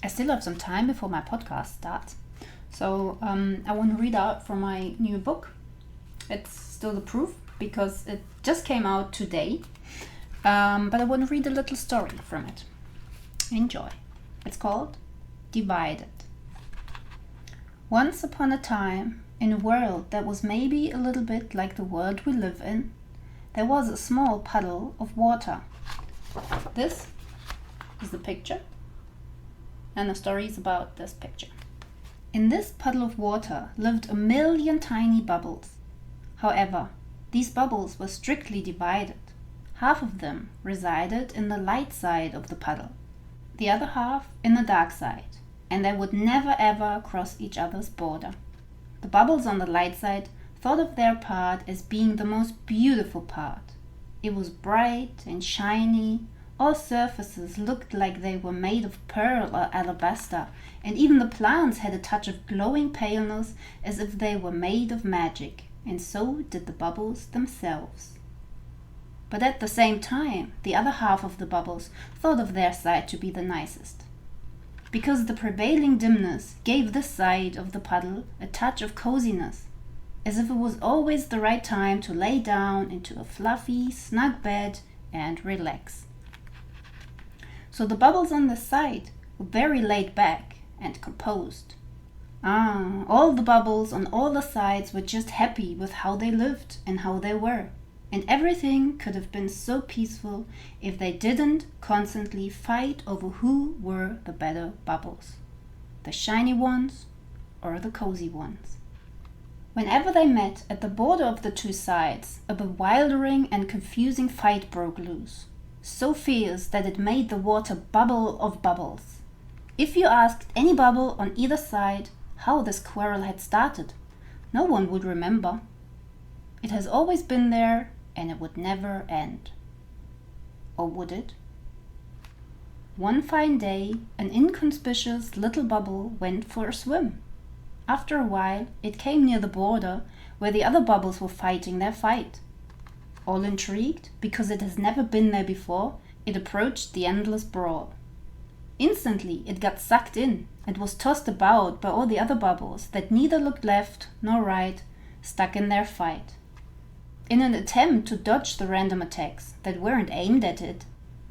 I still have some time before my podcast starts. So I want to read out from my new book. It's still the proof because it just came out today. But I want to read a little story from it. Enjoy. It's called Divided. Once upon a time, in a world that was maybe a little bit like the world we live in, there was a small puddle of water. This is the picture, and the story is about this picture. In this puddle of water lived 1,000,000 tiny bubbles. However, these bubbles were strictly divided. Half of them resided in the light side of the puddle, the other half in the dark side, and they would never ever cross each other's border. The bubbles on the light side thought of their part as being the most beautiful part. It was bright and shiny. All surfaces looked like they were made of pearl or alabaster, and even the plants had a touch of glowing paleness as if they were made of magic, and so did the bubbles themselves. But at the same time, the other half of the bubbles thought of their side to be the nicest, because the prevailing dimness gave this side of the puddle a touch of coziness, as if it was always the right time to lay down into a fluffy, snug bed and relax. So the bubbles on this side were very laid back and composed. All the bubbles on all the sides were just happy with how they lived and how they were. And everything could have been so peaceful if they didn't constantly fight over who were the better bubbles, the shiny ones or the cozy ones. Whenever they met at the border of the two sides, a bewildering and confusing fight broke loose, so fierce that it made the water bubble of bubbles. If you asked any bubble on either side how this quarrel had started, no one would remember. It has always been there, and it would never end. Or would it? One fine day, an inconspicuous little bubble went for a swim. After a while, it came near the border where the other bubbles were fighting their fight. All intrigued, because it has never been there before, it approached the endless brawl. Instantly, it got sucked in and was tossed about by all the other bubbles that neither looked left nor right, stuck in their fight. In an attempt to dodge the random attacks that weren't aimed at it,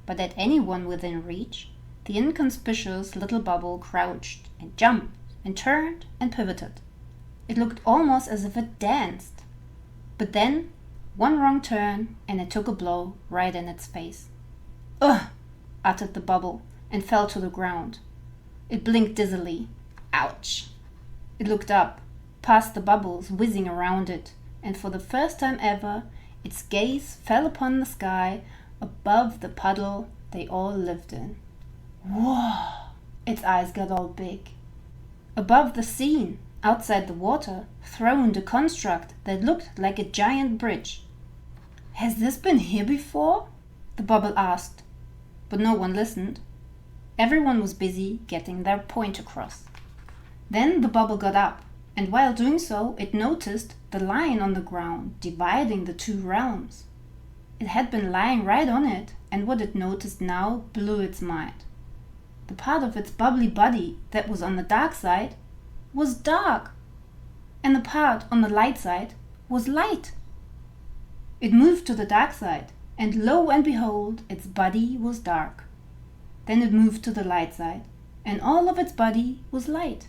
but at anyone within reach, the inconspicuous little bubble crouched and jumped and turned and pivoted. It looked almost as if it danced. But then, one wrong turn, and it took a blow right in its face. "Ugh!" uttered the bubble, and fell to the ground. It blinked dizzily. Ouch! It looked up, past the bubbles whizzing around it, and for the first time ever, its gaze fell upon the sky above the puddle they all lived in. Whoa! Its eyes got all big. Above the scene, outside the water, throned a construct that looked like a giant bridge. "Has this been here before?" the bubble asked, but no one listened. Everyone was busy getting their point across. Then the bubble got up, and while doing so, it noticed the line on the ground dividing the two realms. It had been lying right on it, and what it noticed now blew its mind. The part of its bubbly body that was on the dark side was dark, and the part on the light side was light. It moved to the dark side, and lo and behold, its body was dark. Then it moved to the light side, and all of its body was light.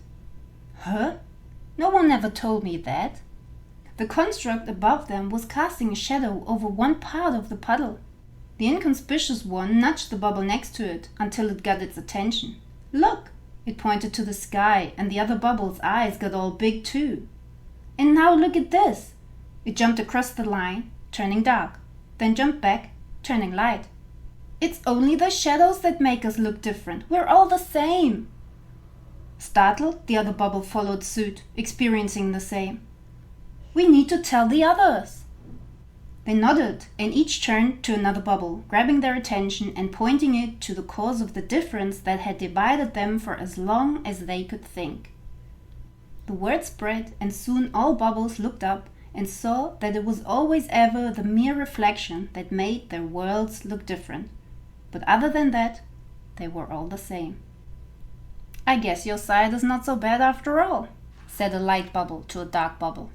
Huh? No one ever told me that. The construct above them was casting a shadow over one part of the puddle. The inconspicuous one nudged the bubble next to it until it got its attention. "Look!" It pointed to the sky, and the other bubble's eyes got all big too. "And now look at this!" It jumped across the line, turning dark, then jumped back, turning light. "It's only the shadows that make us look different. We're all the same." Startled, the other bubble followed suit, experiencing the same. "We need to tell the others." They nodded, and each turned to another bubble, grabbing their attention and pointing it to the cause of the difference that had divided them for as long as they could think. The word spread, and soon all bubbles looked up and saw that it was always ever the mere reflection that made their worlds look different. But other than that, they were all the same. I guess your sight is not so bad after all, said a light bubble to a dark bubble.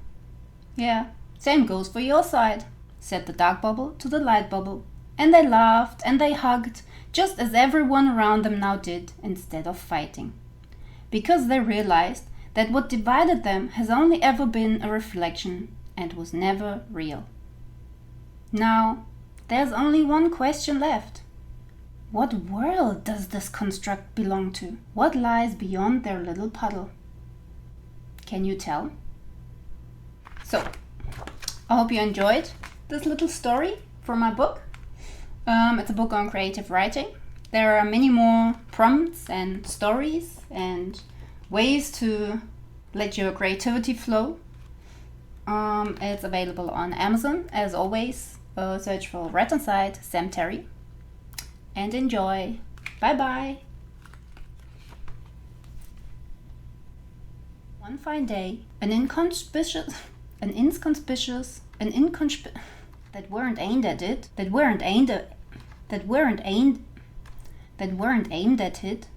Yeah, same goes for your sight, said the dark bubble to the light bubble. And they laughed and they hugged, just as everyone around them now did, instead of fighting. Because they realized that what divided them has only ever been a reflection and was never real. Now, there's only one question left. What world does this construct belong to? What lies beyond their little puddle? Can you tell? So, I hope you enjoyed this little story from my book. It's a book on creative writing. There are many more prompts and stories and ways to let your creativity flow. It's available on Amazon, as always. Search for Red Inside Sam Terry. And enjoy. Bye bye. One fine day, that weren't aimed at it